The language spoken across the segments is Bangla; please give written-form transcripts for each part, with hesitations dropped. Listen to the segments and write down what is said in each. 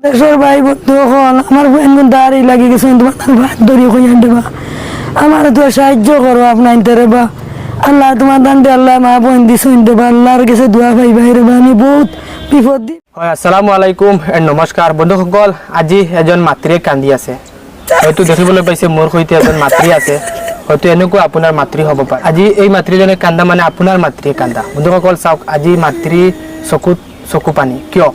দেশের ভাই বন্ধু হল আমার বোন দাঁড়িয়ে লাগি গেছে তোমার ভাত ধরিয়ে কই আনতে বা আমার তো সাহায্য করো আপনার ইন্টারে বা আল্লাহ তোমার দান দে আল্লাহ মা বোন দিছ ইনতে বা আল্লাহর কাছে দোয়া পাই বাইরে বা আমি বহুত বিপদ দি। হয় আসসালামু আলাইকুম এন্ড নমস্কার বন্ধুসকল, আজি এজন মাতৃয়ে কান্দি আছে। হয়তো দেখিবলৈ পাইছে মোৰ সৈতে এজন মাতৃ আছে, হয়তো এনেকুৱা আপোনাৰ মাতৃ হ'ব পাৰে। আজি এই মাতৃজনে কান্দা মানে আপোনাৰ মাতৃয়ে কান্দা। বন্ধুসকল চাওক, আজি মাতৃ চকুত চকু পানী, কিয়?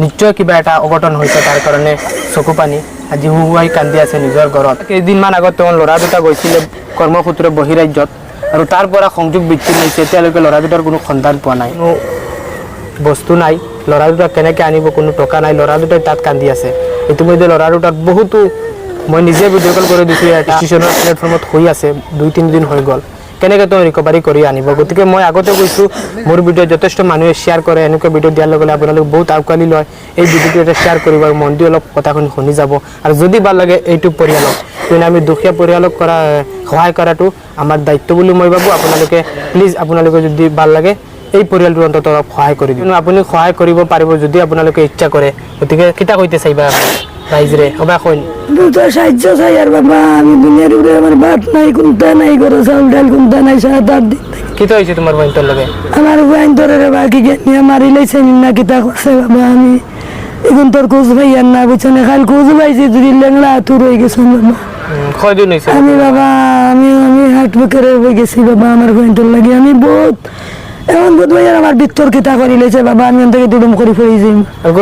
নিশ্চয় কিবা এটা অঘটন হৈছে, তাৰ কাৰণে চকু পানী আজি হুহুৱাই কান্দি আছে নিজৰ ঘৰত। কেইদিনমান আগত তেওঁৰ ল'ৰা দুটা গৈছিলে কৰ্মসূত্ৰে বহিৰাজ্যত, আৰু তাৰ পৰা সংযোগ বিচ্ছিন্ন হৈছে। এতিয়ালৈকে ল'ৰা দুটাৰ কোনো সন্ধান পোৱা নাই, কোনো বস্তু নাই। ল'ৰা দুটা কেনেকৈ আনিব, কোনো টকা নাই। ল'ৰা দুটাই তাত কান্দি আছে। ইতিমধ্যে ল'ৰা দুটাত বহুতো মই নিজে ভিডিঅ' কল কৰি দিছোঁ, এটা ষ্টেচনৰ প্লেটফৰ্মত শুই আছে, 2-3 দিন হৈ গ'ল। কেনেকৈ তেওঁ ৰিকভাৰী কৰি আনিব? গতিকে মই আগতে কৈছোঁ, মোৰ ভিডিঅ' যথেষ্ট মানুহে শ্বেয়াৰ কৰে। এনেকুৱা ভিডিঅ' দিয়াৰ লগে লগে আপোনালোকে বহুত আঁকোৱালি লয়। এই ভিডিঅ'টো এটা শ্বেয়াৰ কৰিব আৰু মন দি অলপ কথাখিনি শুনি যাব। আৰু যদি ভাল লাগে এইটো পৰিয়ালক, কিন্তু আমি দুখীয়া পৰিয়ালক সহায় কৰাটো আমাৰ দায়িত্ব বুলি মই ভাবোঁ। আপোনালোকে প্লিজ, আপোনালোকে যদি ভাল লাগে এই পৰিয়ালটোৰ অন্তত অলপ সহায় কৰি দিওঁ। আপুনি সহায় কৰিব পাৰিব যদি আপোনালোকে ইচ্ছা কৰে। গতিকে কিতা কইতে চাইবা রাইজরে হবা কইন দুটো সাহায্য চাই আর বাবা, আমি দুনিয়ার উপরে আমার ভাত নাই, কোনটা নাই, ঘরে চাউল ডাল কোনটা নাই, 7-8 দিন কিতা হইছে তোমার বইনটার লগে? আমার বইন তোরে রে বাকি নিয়ে মারি লাইছে না, কিতা করছে বাবা। আমি এখন তোর খোঁজ পাই আর না বুঝছনে, খাল খোঁজ পাইছি যদি লেংলা তুর হয়ে গেছে বাবা। কয়দিন হইছে? আমি বাবা আমি হাট বেকারে হয়ে গেছি বাবা আমার বইনটার লাগে। আমি বহুত এখন বোধ হয় আমার ভিতর কিতা করি লাইছে বাবা। আমি অন্তকে দুডুম করে ফেলেছি।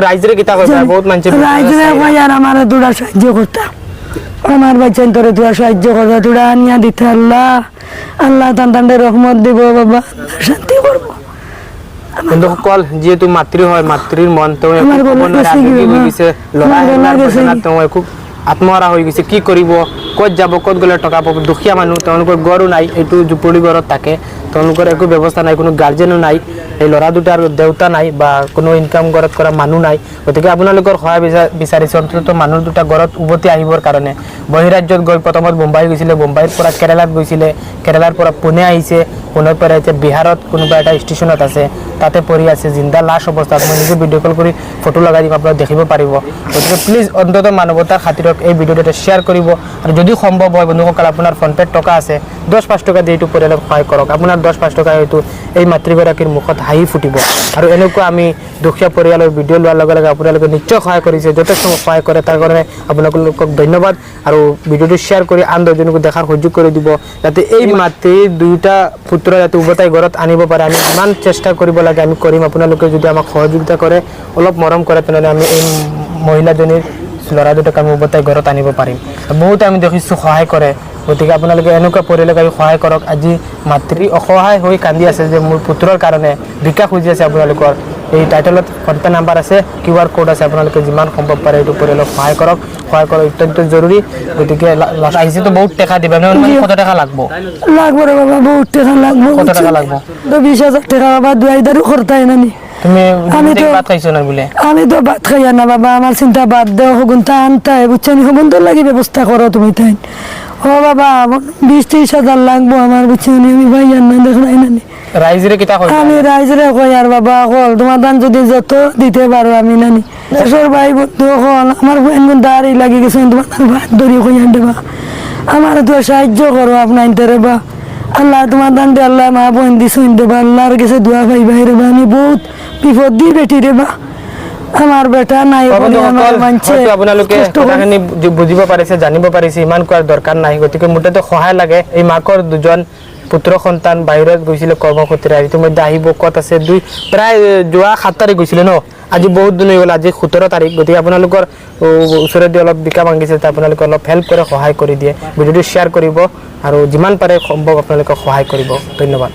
রাইজরে কিতা কইছে? বহুত মানুষ রাইজরে কই আর আমার দুটা সাহায্য করতাম, আমার বাচ্চান তোরে তোরা সাহায্য করবা, তোরা আনিয়া দিতে আল্লাহ আল্লাহ তান্তান্ডে রহমত দিব বাবা, শান্তি করবো। বন্ধুসকল, যেহেতু মাতৃ হয়, মাতৃর মন তো খুব আত্মহারা হয়ে গেছে। কি কৰিব, ক'ত যাব, ক'ত গ'লে টকা পাব? দুখীয়া মানুহ, তেওঁলোকৰ ঘৰো নাই, এইটো জুপুৰি ঘৰত থাকে। তেওঁলোকৰ একো ব্যৱস্থা নাই, কোনো গাৰ্জেনো নাই, এই ল'ৰা দুটাৰ দেউতা নাই বা কোনো ইনকাম ঘৰত কৰা মানুহ নাই। গতিকে আপোনালোকৰ সহায় বিচাৰিছে অন্তত মানুহ দুটা ঘৰত উভতি আহিবৰ কাৰণে। বহিৰাজ্যত গৈ প্ৰথমত মুম্বাই গৈছিলে, মুম্বাইৰ পৰা কেৰেলাত গৈছিলে, কেৰেলাৰ পৰা পুনে আহিছে, পুনেৰ পৰা এতিয়া বিহাৰত কোনোবা এটা ষ্টেচনত আছে, তাতে পৰি আছে জিন্দা লাশ অৱস্থাত। মই নিজে ভিডিঅ' কল কৰি ফটো লগাই দিম, আপোনালোকে দেখিব পাৰিব। গতিকে প্লিজ অন্তত মানৱতাৰ খাতিৰত এই ভিডিঅ'টো এটা শ্বেয়াৰ কৰিব। আৰু যদি সম্ভৱ হয় বন্ধুসকল, আপোনাৰ ফোনপে'ত টকা আছে, 10-5 টকা দি এইটো পৰিয়ালক সহায় কৰক। আপোনাৰ 10-5 টকা হয়তো এই মাতৃগৰাকীৰ মুখত হাঁহি ফুটিব। আৰু এনেকুৱা আমি দুখীয়া পৰিয়ালৰ ভিডিঅ' লোৱাৰ লগে লগে আপোনালোকে নিশ্চয় সহায় কৰিছে, যথেষ্ট সহায় কৰে, তাৰ কাৰণে আপোনালোকক ধন্যবাদ। আৰু ভিডিঅ'টো শ্বেয়াৰ কৰি আন 10জনকো দেখাৰ সুযোগ কৰি দিব, যাতে এই মাতৃ দুয়োটা পুত্ৰ যাতে উভতাই ঘৰত আনিব পাৰে। আমি যিমান চেষ্টা কৰিব লাগে আমি কৰিম। আপোনালোকে যদি আমাক সহযোগিতা কৰে, অলপ মৰম কৰে, তেনেহ'লে আমি এই মহিলাজনীৰ ল'ৰা দুটাক আমি উভতাই ঘৰত আনিব পাৰিম। বহুতে আমি দেখিছোঁ সহায় কৰে। গতিকে আপোনালোকে এনেকুৱা পৰিয়ালক আমি সহায় কৰক। আজি মাতৃ অসহায় হৈ কান্দি আছে যে মোৰ পুত্ৰৰ কাৰণে ভিক্ষা খুজি আছে। আপোনালোকৰ এই টাইটেলত ফোনপে' নাম্বাৰ আছে, QR কোড আছে, আপোনালোকে যিমান সম্ভৱ পাৰে এইটো পৰিয়ালক সহায় কৰক। সহায় কৰা অত্যন্ত জৰুৰী। গতিকে আহিছেতো বহুত টকা দিবা নহয়? 100 টাকা লাগব রে বাবা, বহুত টাকা লাগবো। কত টাকা লাগব? 20,000 টাকা বাবা, 2,000 খরতাই নানি। তুমি ভাত খাইছো না বলে? আমি তো ভাত খাইয়া না বাবা, আমার চিন্তা বাদ দেও, হগুন তা আনতাই বুঝছেন, হগুন তো লাগি ব্যবস্থা করো তুমি তাই। ও বাবা 20-30,000 লাগবো আমার, বুঝছেন, আমি ভাইয়া না দেখ নাই নানি। রাইজরে কিতা কই? আমি রাইজরে কই আর বাবা হল তোমার দান যদি যত দিতে পারো আমি নানি। দেশের ভাই বন্ধু হল আমার বোন দাঁড়িয়ে লাগি গেছে তোমার ভাত ধরিয়ে কই আনতে বা আমার তো সাহায্য করো আপনার ইন্টারে বা আল্লাহ তোমার দান দে আল্লাহ মা বোন দিছ ইনতে বা আল্লাহর কাছে দোয়া পাই বাইরে বা আমি বহুত বিপদ দি বেটি রে বা আমার বেটা নাই। আপোনালোকে কথাখিনি বুজিব পাৰিছে, জানিব পাৰিছে, ইমান কোৱাৰ দৰকাৰ নাই। গতিকে মোটাতো সহায় লাগে। এই মাকৰ 2জন পুত্ৰ সন্তান বাহিৰত গৈছিলে কৰ্মসূত্ৰে, ইতিমধ্যে আহিব। ক'ত আছে? প্ৰায় যোৱা 7 তাৰিখ গৈছিলে ন, আজি বহুত দিন হৈ গ'ল, আজি 17 তাৰিখ। গতিকে আপোনালোকৰ ওচৰেদি অলপ বিকা মাগিছে, আপোনালোকে অলপ হেল্প কৰে, সহায় কৰি দিয়ে। ভিডিঅ'টো শ্বেয়াৰ কৰিব আৰু যিমান পাৰে সম্ভৱ আপোনালোকক সহায় কৰিব। ধন্যবাদ।